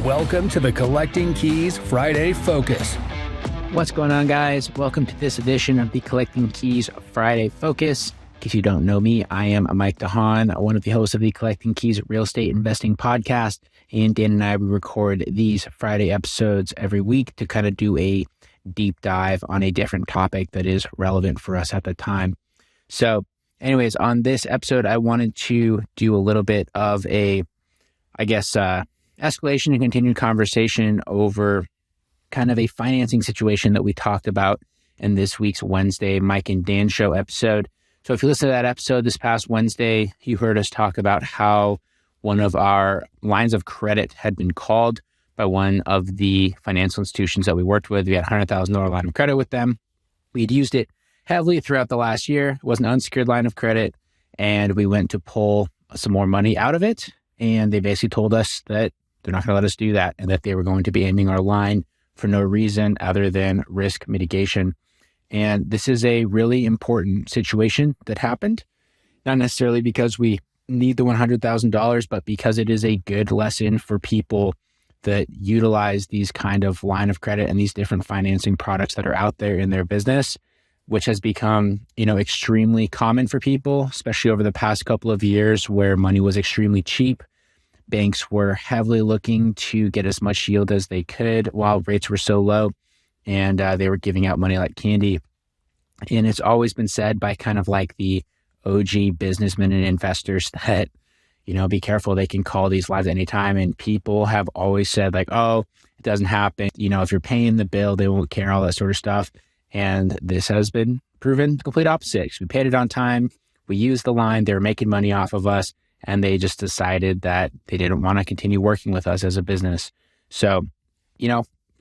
Welcome to the Collecting Keys Friday Focus. What's going on, guys? Welcome to this edition of the Collecting Keys Friday Focus. In case you don't know me, I am Mike Dehaan, one of the hosts of the Collecting Keys Real Estate Investing Podcast. And Dan and I, we record these Friday episodes every week to kind of do a deep dive on a different topic that is relevant for us at the time. So anyways, on this episode, I wanted to do a little bit of a, escalation and continued conversation over kind of a financing situation that we talked about in this week's Wednesday Mike and Dan Show episode. So if you listen to that episode this past Wednesday, you heard us talk about how one of our lines of credit had been called by one of the financial institutions that we worked with. We had a $100,000 line of credit with them. We had used it heavily throughout the last year. It was an unsecured line of credit, and we went to pull some more money out of it. And they basically told us that they're not going to let us do that and that they were going to be ending our line for no reason other than risk mitigation. And this is a really important situation that happened, not necessarily because we need the $100,000, but because it is a good lesson for people that utilize these kind of line of credit and these different financing products that are out there in their business, which has become, extremely common for people, especially over the past couple of years where money was extremely cheap. Banks were heavily looking to get as much yield as they could while rates were so low, and they were giving out money like candy. And it's always been said by kind of like the OG businessmen and investors that, be careful, they can call these lines at any time. And people have always said like, oh, it doesn't happen. If you're paying the bill, they won't care, all that sort of stuff. And this has been proven the complete opposite. We paid it on time. We used the line. They were making money off of us. And they just decided that they didn't want to continue working with us as a business. So,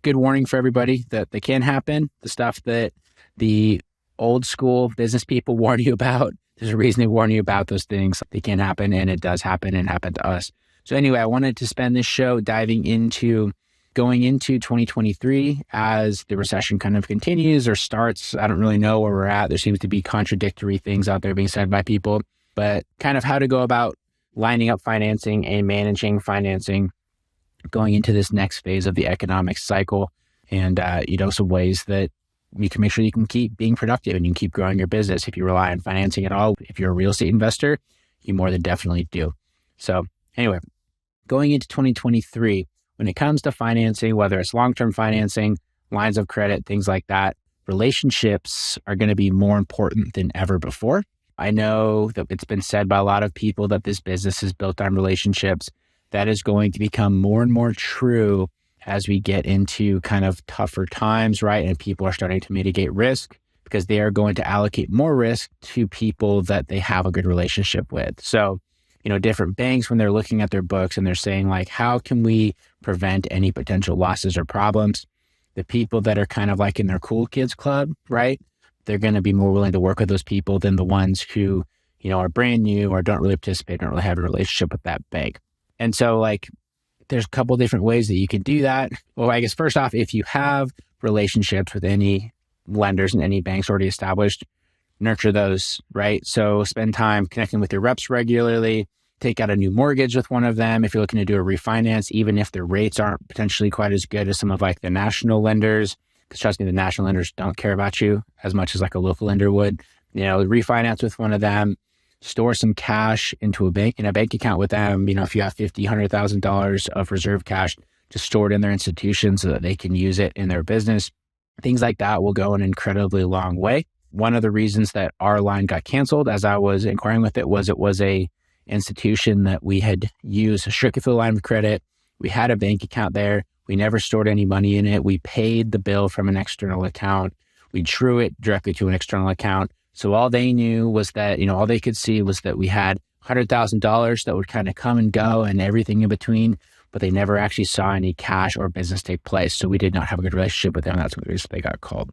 good warning for everybody that they can happen. The stuff that the old school business people warn you about, there's a reason they warn you about those things. They can happen, and it does happen and happened to us. So anyway, I wanted to spend this show diving into going into 2023 as the recession kind of continues or starts. I don't really know where we're at. There seems to be contradictory things out there being said by people, but kind of how to go about lining up financing and managing financing going into this next phase of the economic cycle, and some ways that you can make sure you can keep being productive and you can keep growing your business. If you rely on financing at all, if you're a real estate investor, you more than definitely do. So anyway, going into 2023, when it comes to financing, whether it's long-term financing, lines of credit, things like that, relationships are going to be more important than ever before. I know that it's been said by a lot of people that this business is built on relationships. That is going to become more and more true as we get into kind of tougher times, right? And people are starting to mitigate risk because they are going to allocate more risk to people that they have a good relationship with. So, different banks, when they're looking at their books and they're saying like, how can we prevent any potential losses or problems? The people that are kind of like in their cool kids club, right? They're going to be more willing to work with those people than the ones who, are brand new or don't really participate, don't really have a relationship with that bank. And so there's a couple different ways that you can do that. Well, I guess first off, if you have relationships with any lenders and any banks already established, nurture those, right? So spend time connecting with your reps regularly, take out a new mortgage with one of them. If you're looking to do a refinance, even if the rates aren't potentially quite as good as some of the national lenders, because trust me, the national lenders don't care about you as much as a local lender would. Refinance with one of them, store some cash in a bank account with them. If you have $50,000, $100,000 of reserve cash, just store it in their institution so that they can use it in their business. Things like that will go an incredibly long way. One of the reasons that our line got canceled as I was inquiring with it was a institution that we had used strictly for the line of credit. We had a bank account there. We never stored any money in it. We paid the bill from an external account. We drew it directly to an external account. So all they knew was that, all they could see was that we had $100,000 that would kind of come and go and everything in between, but they never actually saw any cash or business take place. So we did not have a good relationship with them. That's what they got called.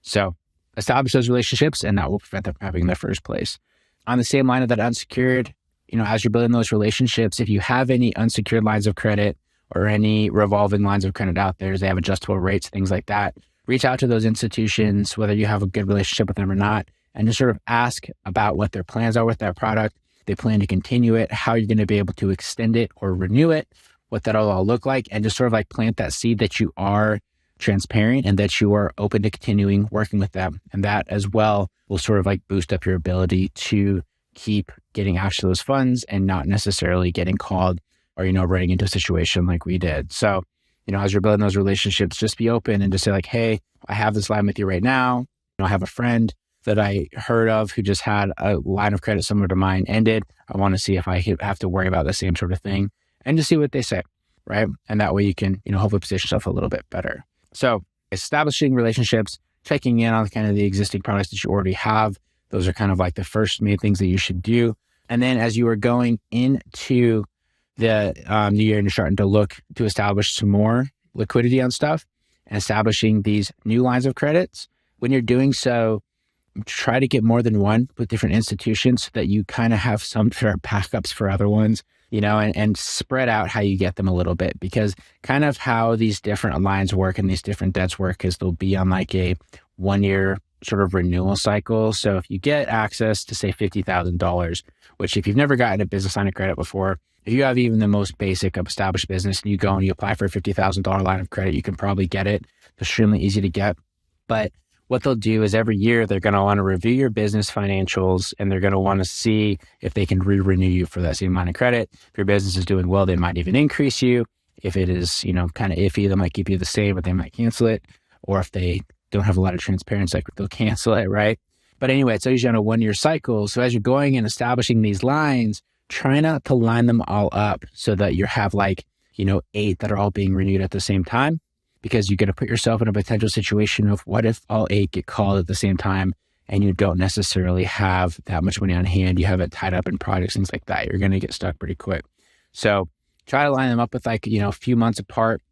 So establish those relationships, and that will prevent them from having in the first place. On the same line of that unsecured, as you're building those relationships, if you have any unsecured lines of credit or any revolving lines of credit out there, they have adjustable rates, things like that, reach out to those institutions, whether you have a good relationship with them or not, and just sort of ask about what their plans are with that product. They plan to continue it, how you're going to be able to extend it or renew it, what that'll all look like, and just sort of like plant that seed that you are transparent and that you are open to continuing working with them. And that as well will sort of like boost up your ability to keep getting access to those funds and not necessarily getting called or, running into a situation like we did. So, as you're building those relationships, just be open and just say like, hey, I have this line with you right now. I have a friend that I heard of who just had a line of credit similar to mine ended. I want to see if I have to worry about the same sort of thing, and just see what they say, right? And that way you can, hopefully position yourself a little bit better. So establishing relationships, checking in on kind of the existing products that you already have. Those are kind of like the first main things that you should do. And then as you are going into the new year and you're starting to look to establish some more liquidity on stuff and establishing these new lines of credits, when you're doing so, try to get more than one with different institutions so that you kind of have some fair backups for other ones, and spread out how you get them a little bit, because kind of how these different lines work and these different debts work is they'll be on like a 1 year sort of renewal cycle. So if you get access to say $50,000, which if you've never gotten a business line of credit before, if you have even the most basic of established business and you go and you apply for a $50,000 line of credit, you can probably get it. It's extremely easy to get. But what they'll do is every year they're going to want to review your business financials, and they're going to want to see if they can renew you for that same line of credit. If your business is doing well, they might even increase you. If it is, kind of iffy, they might keep you the same, but they might cancel it. Or if they don't have a lot of transparency, like they'll cancel it, right? But anyway, it's usually on a 1 year cycle. So as you're going and establishing these lines, try not to line them all up so that you have 8 that are all being renewed at the same time, because you're going to put yourself in a potential situation of what if all 8 get called at the same time and you don't necessarily have that much money on hand. You have it tied up in projects, things like that. You're going to get stuck pretty quick. So try to line them up with a few months apart.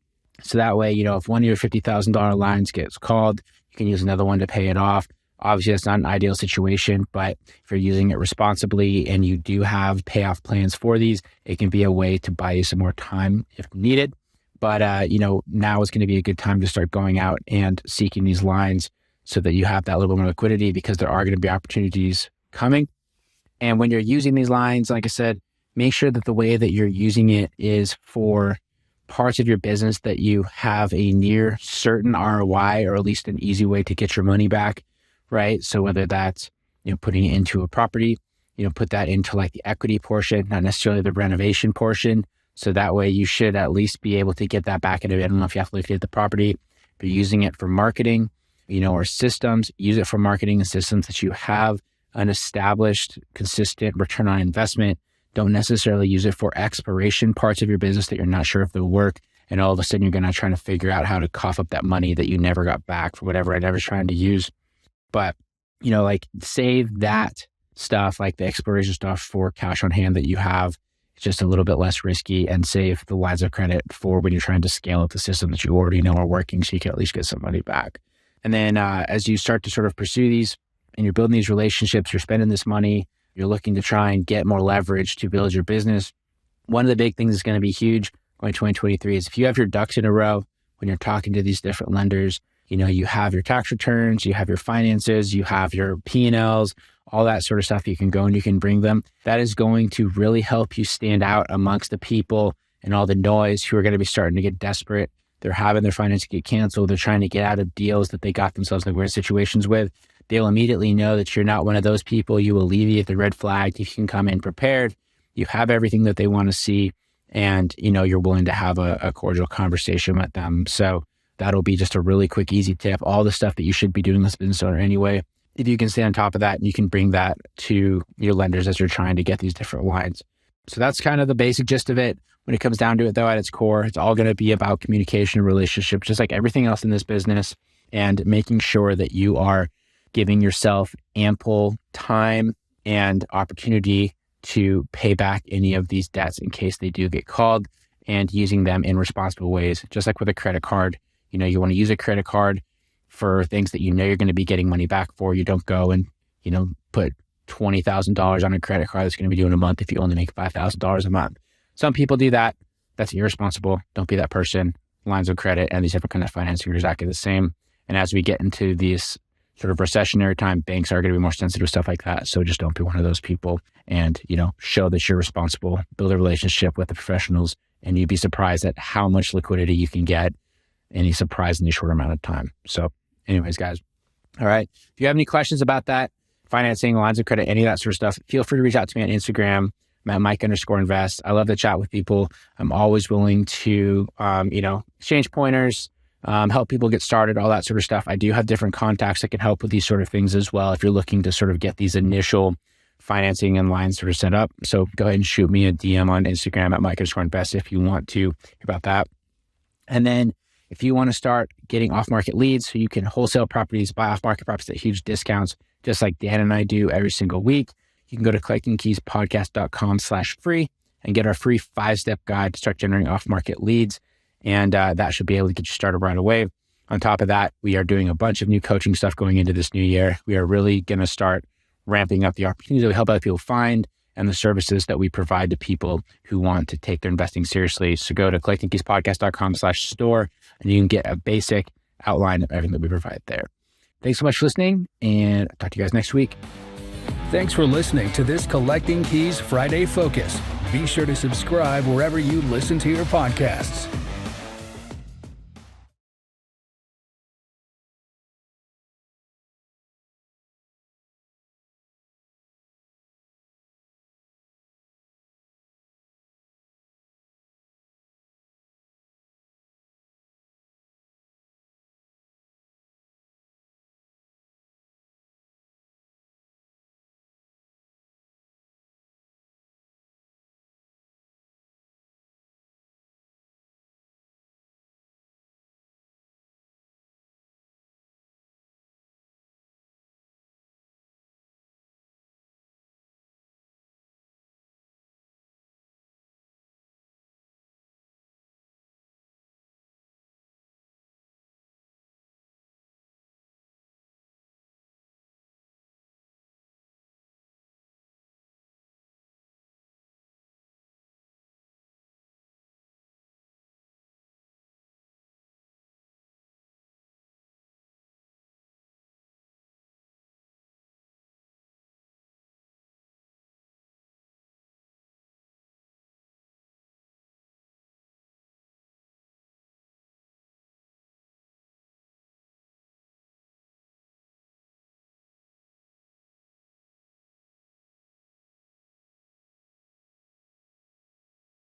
So that way, if one of your $50,000 lines gets called, you can use another one to pay it off. Obviously, that's not an ideal situation, but if you're using it responsibly and you do have payoff plans for these, it can be a way to buy you some more time if needed. But, now is going to be a good time to start going out and seeking these lines so that you have that little bit more liquidity, because there are going to be opportunities coming. And when you're using these lines, like I said, make sure that the way that you're using it is for parts of your business that you have a near certain ROI, or at least an easy way to get your money back, right? So whether that's, putting it into a property, put that into like the equity portion, not necessarily the renovation portion. So that way you should at least be able to get that back in. I don't know if you have to liquidate the property, but using it for marketing, or systems, use it for marketing and systems that you have an established, consistent return on investment. Don't necessarily use it for exploration parts of your business that you're not sure if they'll work. And all of a sudden you're going to try to figure out how to cough up that money that you never got back for whatever I was trying to use. But, save that stuff, like the exploration stuff, for cash on hand that you have. It's just a little bit less risky, and save the lines of credit for when you're trying to scale up the system that you already know are working, so you can at least get some money back. And then as you start to sort of pursue these and you're building these relationships, you're spending this money, you're looking to try and get more leverage to build your business. One of the big things that's going to be huge going 2023 is if you have your ducks in a row when you're talking to these different lenders, you have your tax returns, you have your finances, you have your P&Ls, all that sort of stuff. You can go and you can bring them. That is going to really help you stand out amongst the people and all the noise who are going to be starting to get desperate. They're having their finances get canceled. They're trying to get out of deals that they got themselves in weird situations with. They'll immediately know that you're not one of those people. You alleviate the red flag if you can come in prepared. You have everything that they want to see, and you're willing to have a cordial conversation with them. So that'll be just a really quick, easy tip. All the stuff that you should be doing as a business owner anyway. If you can stay on top of that, and you can bring that to your lenders as you're trying to get these different lines. So that's kind of the basic gist of it. When it comes down to it, though, at its core, it's all going to be about communication and relationships, just like everything else in this business, and making sure that you are giving yourself ample time and opportunity to pay back any of these debts in case they do get called, and using them in responsible ways. Just like with a credit card, you want to use a credit card for things that you're going to be getting money back for. You don't go and, put $20,000 on a credit card that's going to be due in a month if you only make $5,000 a month. Some people do that. That's irresponsible. Don't be that person. Lines of credit and these different kind of financing are exactly the same. And as we get into these sort of recessionary time, banks are going to be more sensitive to stuff like that. So just don't be one of those people, and, show that you're responsible, build a relationship with the professionals and you'd be surprised at how much liquidity you can get in a surprisingly short amount of time. So anyways, guys, all right. If you have any questions about that, financing, lines of credit, any of that sort of stuff, feel free to reach out to me on Instagram. I'm at Mike_invest. I love to chat with people. I'm always willing to, exchange pointers, help people get started, all that sort of stuff. I do have different contacts that can help with these sort of things as well if you're looking to sort of get these initial financing and lines sort of set up. So go ahead and shoot me a DM on Instagram at Mike_invest if you want to hear about that. And then if you want to start getting off-market leads so you can wholesale properties, buy off-market properties at huge discounts, just like Dan and I do every single week, you can go to collectingkeyspodcast.com/free and get our free 5-step guide to start generating off-market leads. And that should be able to get you started right away. On top of that, we are doing a bunch of new coaching stuff going into this new year. We are really going to start ramping up the opportunities that we help other people find and the services that we provide to people who want to take their investing seriously. So go to collectingkeyspodcast.com/store and you can get a basic outline of everything that we provide there. Thanks so much for listening, and I'll talk to you guys next week. Thanks for listening to this Collecting Keys Friday Focus. Be sure to subscribe wherever you listen to your podcasts.